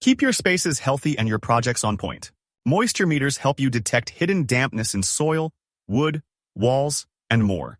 Keep your spaces healthy and your projects on point. Moisture meters help you detect hidden dampness in soil, wood, walls, and more,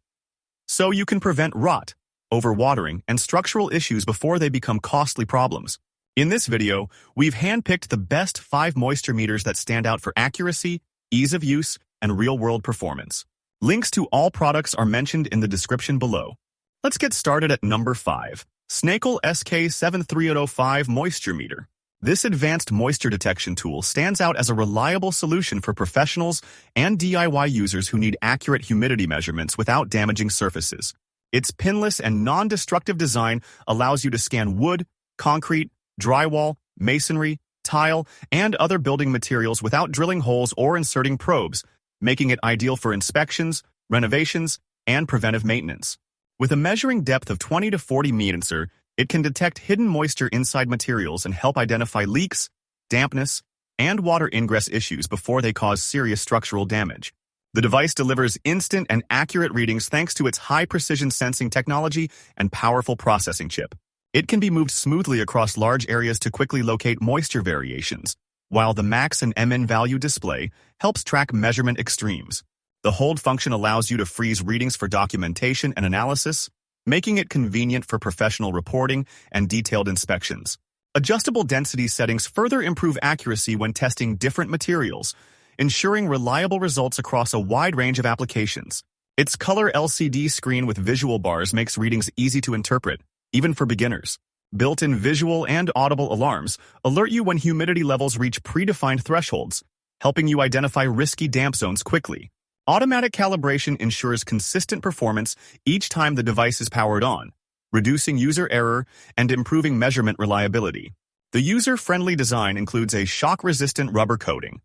so you can prevent rot, overwatering, and structural issues before they become costly problems. In this video, we've handpicked the best 5 moisture meters that stand out for accuracy, ease of use, and real-world performance. Links to all products are mentioned in the description below. Let's get started at number 5. Snakol SK-7305 Moisture Meter. This advanced moisture detection tool stands out as a reliable solution for professionals and DIY users who need accurate humidity measurements without damaging surfaces. Its pinless and non-destructive design allows you to scan wood, concrete, drywall, masonry, tile, and other building materials without drilling holes or inserting probes, making it ideal for inspections, renovations, and preventive maintenance. With a measuring depth of 20 to 40 meters, it can detect hidden moisture inside materials and help identify leaks, dampness, and water ingress issues before they cause serious structural damage. The device delivers instant and accurate readings thanks to its high-precision sensing technology and powerful processing chip. It can be moved smoothly across large areas to quickly locate moisture variations, while the max and MN value display helps track measurement extremes. The hold function allows you to freeze readings for documentation and analysis, making it convenient for professional reporting and detailed inspections. Adjustable density settings further improve accuracy when testing different materials, ensuring reliable results across a wide range of applications. Its color LCD screen with visual bars makes readings easy to interpret, even for beginners. Built-in visual and audible alarms alert you when humidity levels reach predefined thresholds, helping you identify risky damp zones quickly. Automatic calibration ensures consistent performance each time the device is powered on, reducing user error and improving measurement reliability. The user-friendly design includes a shock-resistant rubber coating,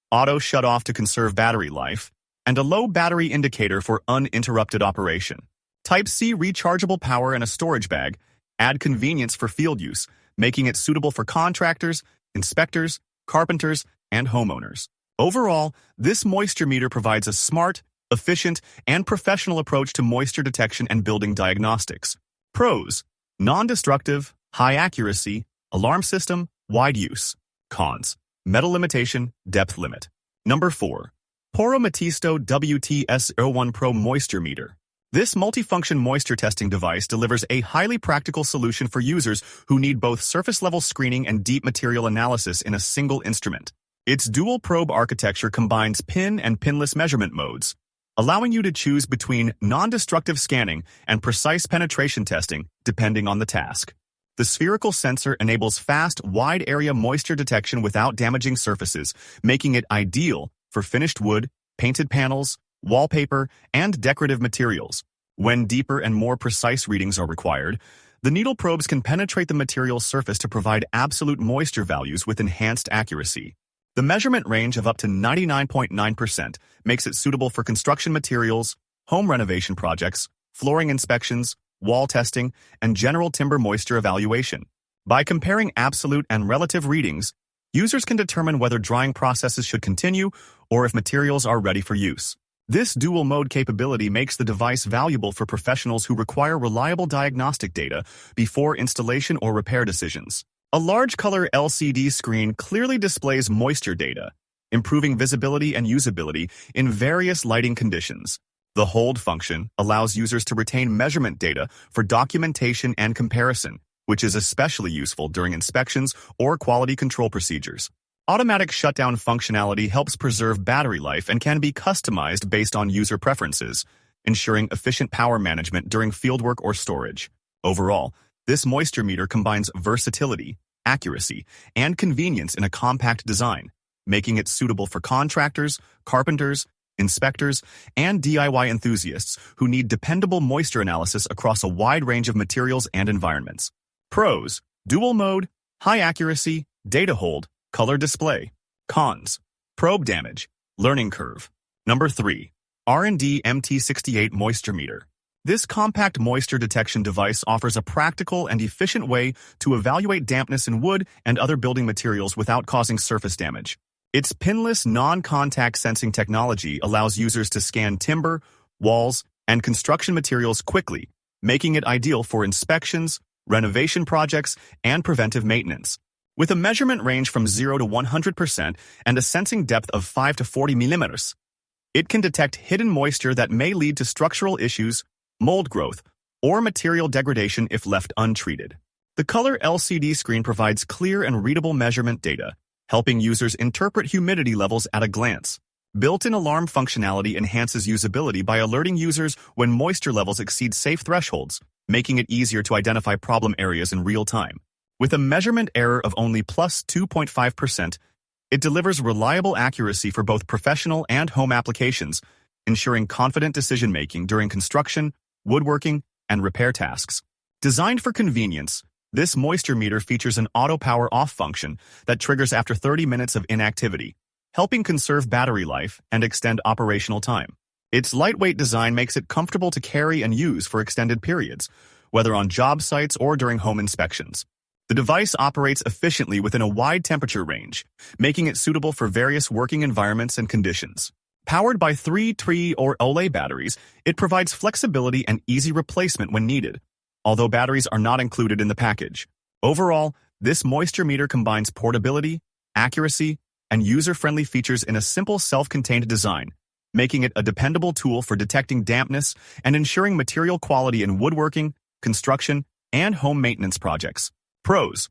auto shut-off to conserve battery life, and a low battery indicator for uninterrupted operation. Type-C rechargeable power and a storage bag add convenience for field use, making it suitable for contractors, inspectors, carpenters, and homeowners. Overall, this moisture meter provides a smart, efficient, and professional approach to moisture detection and building diagnostics. Pros: non-destructive, high accuracy, alarm system, wide use. Cons: metal limitation, depth limit. Number 4. PoroMetisto WTS01 Pro Moisture Meter. This multifunction moisture testing device delivers a highly practical solution for users who need both surface-level screening and deep material analysis in a single instrument. Its dual-probe architecture combines pin and pinless measurement modes, allowing you to choose between non-destructive scanning and precise penetration testing, depending on the task. The spherical sensor enables fast, wide-area moisture detection without damaging surfaces, making it ideal for finished wood, painted panels, wallpaper, and decorative materials. When deeper and more precise readings are required, the needle probes can penetrate the material's surface to provide absolute moisture values with enhanced accuracy. The measurement range of up to 99.9% makes it suitable for construction materials, home renovation projects, flooring inspections, wall testing, and general timber moisture evaluation. By comparing absolute and relative readings, users can determine whether drying processes should continue or if materials are ready for use. This dual-mode capability makes the device valuable for professionals who require reliable diagnostic data before installation or repair decisions. A large color LCD screen clearly displays moisture data, improving visibility and usability in various lighting conditions. The hold function allows users to retain measurement data for documentation and comparison, which is especially useful during inspections or quality control procedures. Automatic shutdown functionality helps preserve battery life and can be customized based on user preferences, ensuring efficient power management during fieldwork or storage. Overall, this moisture meter combines versatility, accuracy, and convenience in a compact design, making it suitable for contractors, carpenters, inspectors, and DIY enthusiasts who need dependable moisture analysis across a wide range of materials and environments. Pros: dual mode, high accuracy, data hold, color display. Cons: probe damage, learning curve. Number 3. R&D MT68 Moisture Meter. This compact moisture detection device offers a practical and efficient way to evaluate dampness in wood and other building materials without causing surface damage. Its pinless non-contact sensing technology allows users to scan timber, walls, and construction materials quickly, making it ideal for inspections, renovation projects, and preventive maintenance. With a measurement range from 0 to 100% and a sensing depth of 5 to 40 millimeters, it can detect hidden moisture that may lead to structural issues, mold growth, or material degradation if left untreated. The color LCD screen provides clear and readable measurement data, helping users interpret humidity levels at a glance. Built-in alarm functionality enhances usability by alerting users when moisture levels exceed safe thresholds, making it easier to identify problem areas in real time. With a measurement error of only plus 2.5%, it delivers reliable accuracy for both professional and home applications, ensuring confident decision-making during construction, woodworking, and repair tasks. Designed for convenience, this moisture meter features an auto power off function that triggers after 30 minutes of inactivity, helping conserve battery life and extend operational time. Its lightweight design makes it comfortable to carry and use for extended periods, whether on job sites or during home inspections. The device operates efficiently within a wide temperature range, making it suitable for various working environments and conditions. Powered by 3 Tri or Olay batteries, it provides flexibility and easy replacement when needed, although batteries are not included in the package. Overall, this moisture meter combines portability, accuracy, and user-friendly features in a simple self-contained design, making it a dependable tool for detecting dampness and ensuring material quality in woodworking, construction, and home maintenance projects. Pros: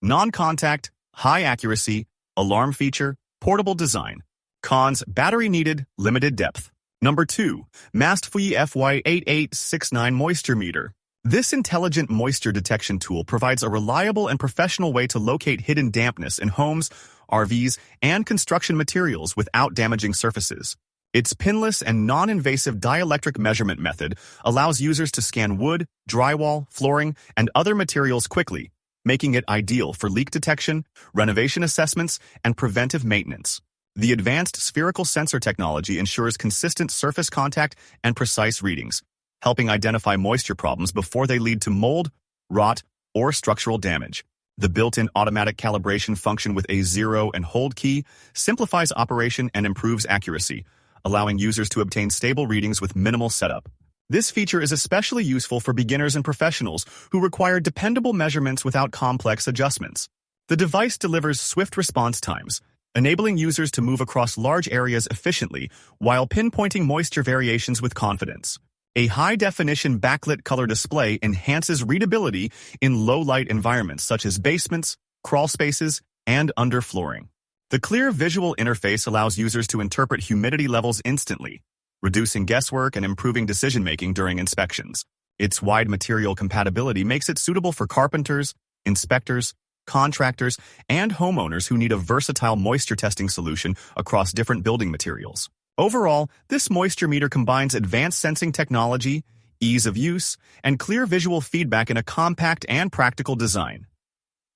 non-contact, high accuracy, alarm feature, portable design. Cons: battery needed, limited depth. Number 2. Mastfuyi FY8869 Moisture Meter. This intelligent moisture detection tool provides a reliable and professional way to locate hidden dampness in homes, RVs, and construction materials without damaging surfaces. Its pinless and non-invasive dielectric measurement method allows users to scan wood, drywall, flooring, and other materials quickly, making it ideal for leak detection, renovation assessments, and preventive maintenance. The advanced spherical sensor technology ensures consistent surface contact and precise readings, helping identify moisture problems before they lead to mold, rot, or structural damage. The built-in automatic calibration function with a 0 and hold key simplifies operation and improves accuracy, allowing users to obtain stable readings with minimal setup. This feature is especially useful for beginners and professionals who require dependable measurements without complex adjustments. The device delivers swift response times, enabling users to move across large areas efficiently while pinpointing moisture variations with confidence. A high-definition backlit color display enhances readability in low-light environments such as basements, crawl spaces, and underflooring. The clear visual interface allows users to interpret humidity levels instantly, reducing guesswork and improving decision-making during inspections. Its wide material compatibility makes it suitable for carpenters, inspectors, contractors, and homeowners who need a versatile moisture testing solution across different building materials. Overall, this moisture meter combines advanced sensing technology, ease of use, and clear visual feedback in a compact and practical design.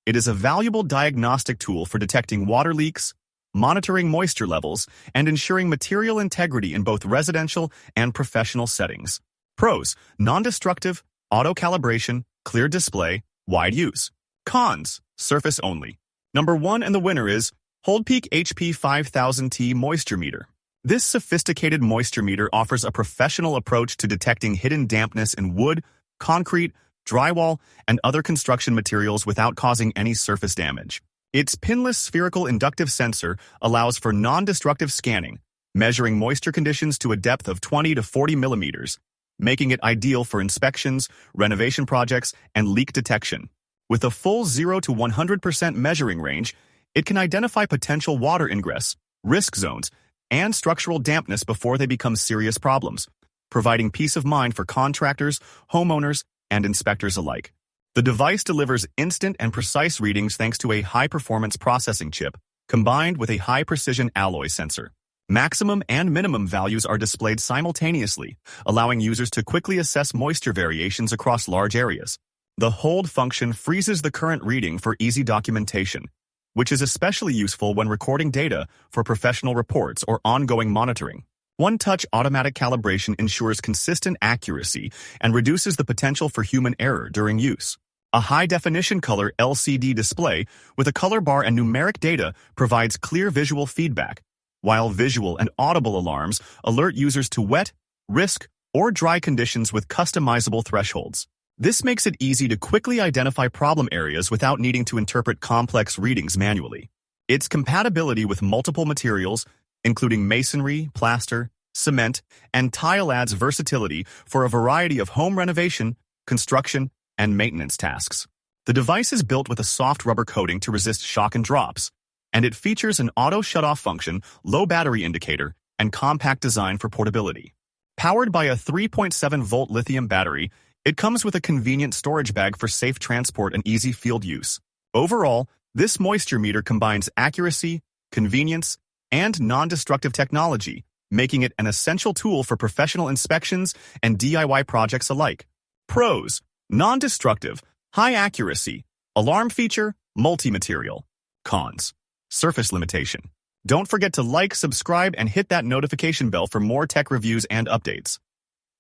It is a valuable diagnostic tool for detecting water leaks, monitoring moisture levels, and ensuring material integrity in both residential and professional settings. Pros: non-destructive, auto-calibration, clear display, wide use. Cons: surface only. Number 1 and the winner is HoldPeak HP-5000T Moisture Meter. This sophisticated moisture meter offers a professional approach to detecting hidden dampness in wood, concrete, drywall, and other construction materials without causing any surface damage. Its pinless spherical inductive sensor allows for non-destructive scanning, measuring moisture conditions to a depth of 20 to 40 millimeters, making it ideal for inspections, renovation projects, and leak detection. With a full 0 to 100% measuring range, it can identify potential water ingress, risk zones, and structural dampness before they become serious problems, providing peace of mind for contractors, homeowners, and inspectors alike. The device delivers instant and precise readings thanks to a high-performance processing chip, combined with a high-precision alloy sensor. Maximum and minimum values are displayed simultaneously, allowing users to quickly assess moisture variations across large areas. The hold function freezes the current reading for easy documentation, which is especially useful when recording data for professional reports or ongoing monitoring. One-touch automatic calibration ensures consistent accuracy and reduces the potential for human error during use. A high-definition color LCD display with a color bar and numeric data provides clear visual feedback, while visual and audible alarms alert users to wet, risk, or dry conditions with customizable thresholds. This makes it easy to quickly identify problem areas without needing to interpret complex readings manually. Its compatibility with multiple materials, including masonry, plaster, cement, and tile adds versatility for a variety of home renovation, construction, and maintenance tasks. The device is built with a soft rubber coating to resist shock and drops, and it features an auto shut-off function, low battery indicator, and compact design for portability. Powered by a 3.7-volt lithium battery, it comes with a convenient storage bag for safe transport and easy field use. Overall, this moisture meter combines accuracy, convenience, and non-destructive technology, making it an essential tool for professional inspections and DIY projects alike. Pros: non-destructive, high accuracy, alarm feature, multi-material. Cons: surface limitation. Don't forget to like, subscribe, and hit that notification bell for more tech reviews and updates.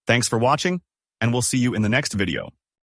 Thanks for watching, and we'll see you in the next video.